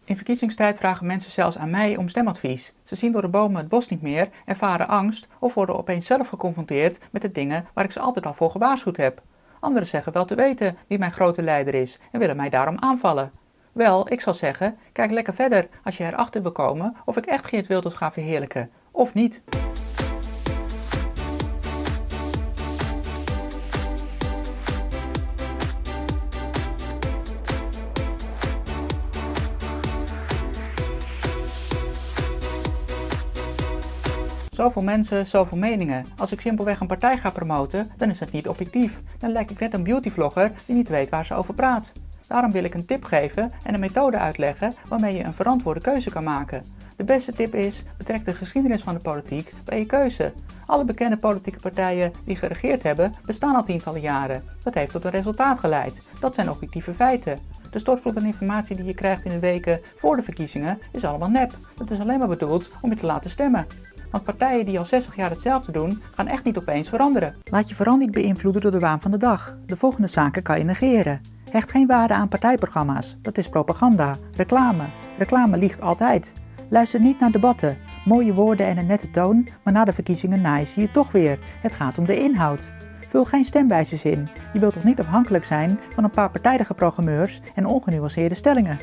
In verkiezingstijd vragen mensen zelfs aan mij om stemadvies. Ze zien door de bomen het bos niet meer, ervaren angst of worden opeens zelf geconfronteerd met de dingen waar ik ze altijd al voor gewaarschuwd heb. Anderen zeggen wel te weten wie mijn grote leider is en willen mij daarom aanvallen. Wel, ik zal zeggen, kijk lekker verder als je erachter wil komen of ik echt Geert Wilders ga verheerlijken, of niet. Zoveel mensen, zoveel meningen. Als ik simpelweg een partij ga promoten, dan is het niet objectief. Dan lijk ik net een beautyvlogger die niet weet waar ze over praat. Daarom wil ik een tip geven en een methode uitleggen waarmee je een verantwoorde keuze kan maken. De beste tip is, betrek de geschiedenis van de politiek bij je keuze. Alle bekende politieke partijen die geregeerd hebben, bestaan al tientallen jaren. Dat heeft tot een resultaat geleid. Dat zijn objectieve feiten. De stortvloed aan informatie die je krijgt in de weken voor de verkiezingen is allemaal nep. Het is alleen maar bedoeld om je te laten stemmen. Want partijen die al 60 jaar hetzelfde doen, gaan echt niet opeens veranderen. Laat je vooral niet beïnvloeden door de waan van de dag. De volgende zaken kan je negeren. Hecht geen waarde aan partijprogramma's. Dat is propaganda, reclame. Reclame liegt altijd. Luister niet naar debatten. Mooie woorden en een nette toon, maar na de verkiezingen naaien ze je toch weer. Het gaat om de inhoud. Vul geen stemwijzers in. Je wilt toch niet afhankelijk zijn van een paar partijdige programmeurs en ongenuanceerde stellingen.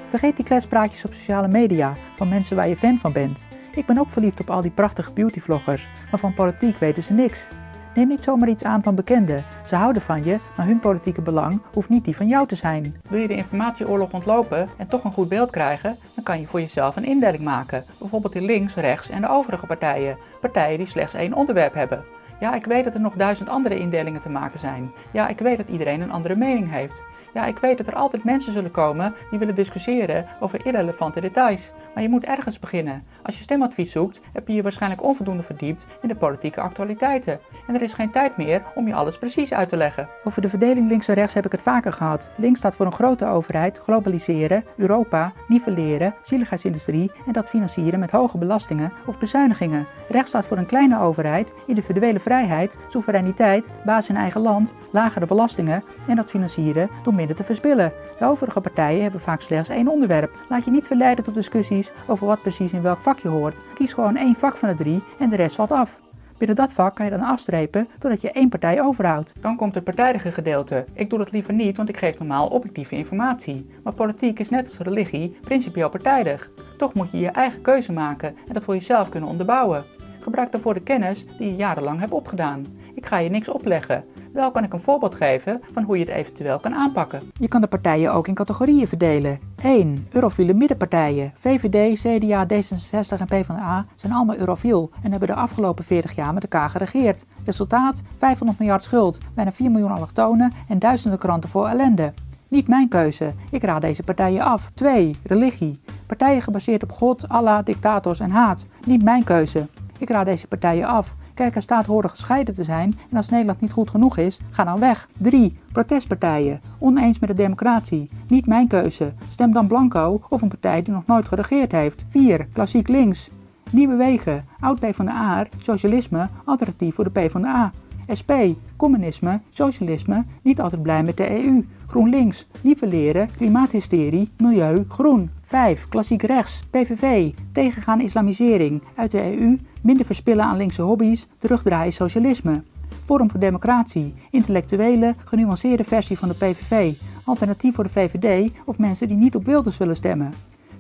Vergeet die kletspraatjes op sociale media van mensen waar je fan van bent. Ik ben ook verliefd op al die prachtige beautyvloggers, maar van politiek weten ze niks. Neem niet zomaar iets aan van bekenden. Ze houden van je, maar hun politieke belang hoeft niet die van jou te zijn. Wil je de informatieoorlog ontlopen en toch een goed beeld krijgen, dan kan je voor jezelf een indeling maken. Bijvoorbeeld in links, rechts en de overige partijen. Partijen die slechts één onderwerp hebben. Ja, ik weet dat er nog 1000 andere indelingen te maken zijn. Ja, ik weet dat iedereen een andere mening heeft. Ja, ik weet dat er altijd mensen zullen komen die willen discussiëren over irrelevante details. Maar je moet ergens beginnen. Als je stemadvies zoekt, heb je je waarschijnlijk onvoldoende verdiept in de politieke actualiteiten. En er is geen tijd meer om je alles precies uit te leggen. Over de verdeling links en rechts heb ik het vaker gehad. Links staat voor een grote overheid, globaliseren, Europa, nivelleren, zieligheidsindustrie en dat financieren met hoge belastingen of bezuinigingen. Rechts staat voor een kleine overheid, individuele vrijheid, soevereiniteit, baas in eigen land, lagere belastingen en dat financieren door minder te verspillen. De overige partijen hebben vaak slechts één onderwerp. Laat je niet verleiden tot discussies over wat precies in welk vak je hoort. Kies gewoon één vak van de 3 en de rest valt af. Binnen dat vak kan je dan afstrepen totdat je één partij overhoudt. Dan komt het partijdige gedeelte. Ik doe dat liever niet, want ik geef normaal objectieve informatie. Maar politiek is net als religie principieel partijdig. Toch moet je je eigen keuze maken en dat voor jezelf kunnen onderbouwen. Gebruik daarvoor de kennis die je jarenlang hebt opgedaan. Ik ga je niks opleggen. Wel kan ik een voorbeeld geven van hoe je het eventueel kan aanpakken. Je kan de partijen ook in categorieën verdelen. 1. Eurofiele middenpartijen. VVD, CDA, D66 en PvdA zijn allemaal eurofiel en hebben de afgelopen 40 jaar met elkaar geregeerd. Resultaat? 500 miljard schuld, bijna 4 miljoen allochtonen en duizenden kranten voor ellende. Niet mijn keuze. Ik raad deze partijen af. 2. Religie. Partijen gebaseerd op God, Allah, dictators en haat. Niet mijn keuze. Ik raad deze partijen af. Kerk en staat horen gescheiden te zijn en als Nederland niet goed genoeg is, ga dan weg. 3. Protestpartijen. Oneens met de democratie. Niet mijn keuze. Stem dan blanco of een partij die nog nooit geregeerd heeft. 4. Klassiek links. Nieuwe wegen. Oud PvdA, socialisme, alternatief voor de PvdA. SP, communisme, socialisme, niet altijd blij met de EU. GroenLinks, nivelleren, klimaathysterie, milieu, groen. 5. Klassiek rechts, PVV, tegengaan islamisering, uit de EU, minder verspillen aan linkse hobby's, terugdraaien socialisme. Forum voor Democratie, intellectuele, genuanceerde versie van de PVV, alternatief voor de VVD of mensen die niet op Wilders willen stemmen.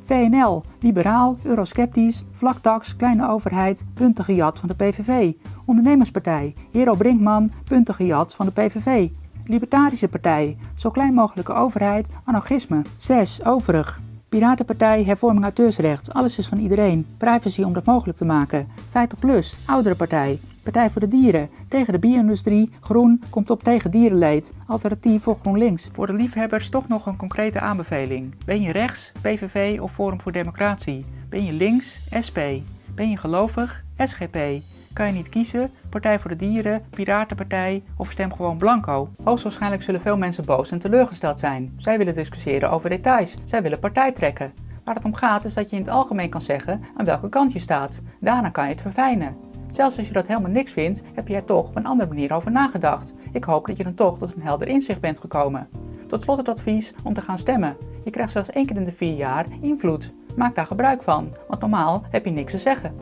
VNL, liberaal, eurosceptisch, vlaktax, kleine overheid, puntengejat van de PVV. Ondernemerspartij, Hero Brinkman, puntengejat van de PVV. Libertarische partij, zo klein mogelijke overheid, anarchisme. 6. Overig. Piratenpartij, hervorming auteursrecht, alles is van iedereen. Privacy om dat mogelijk te maken. 50+, oudere partij. Partij voor de Dieren, tegen de bio-industrie, groen, komt op tegen dierenleed, alternatief voor GroenLinks. Voor de liefhebbers toch nog een concrete aanbeveling. Ben je rechts, PVV of Forum voor Democratie? Ben je links, SP? Ben je gelovig, SGP? Kan je niet kiezen, Partij voor de Dieren, Piratenpartij of stem gewoon blanco? Hoogstwaarschijnlijk zullen veel mensen boos en teleurgesteld zijn. Zij willen discussiëren over details, zij willen partij trekken. Waar het om gaat is dat je in het algemeen kan zeggen aan welke kant je staat. Daarna kan je het verfijnen. Zelfs als je dat helemaal niks vindt, heb je er toch op een andere manier over nagedacht. Ik hoop dat je dan toch tot een helder inzicht bent gekomen. Tot slot het advies om te gaan stemmen. Je krijgt zelfs 1 keer in de 4 jaar invloed. Maak daar gebruik van, want normaal heb je niks te zeggen.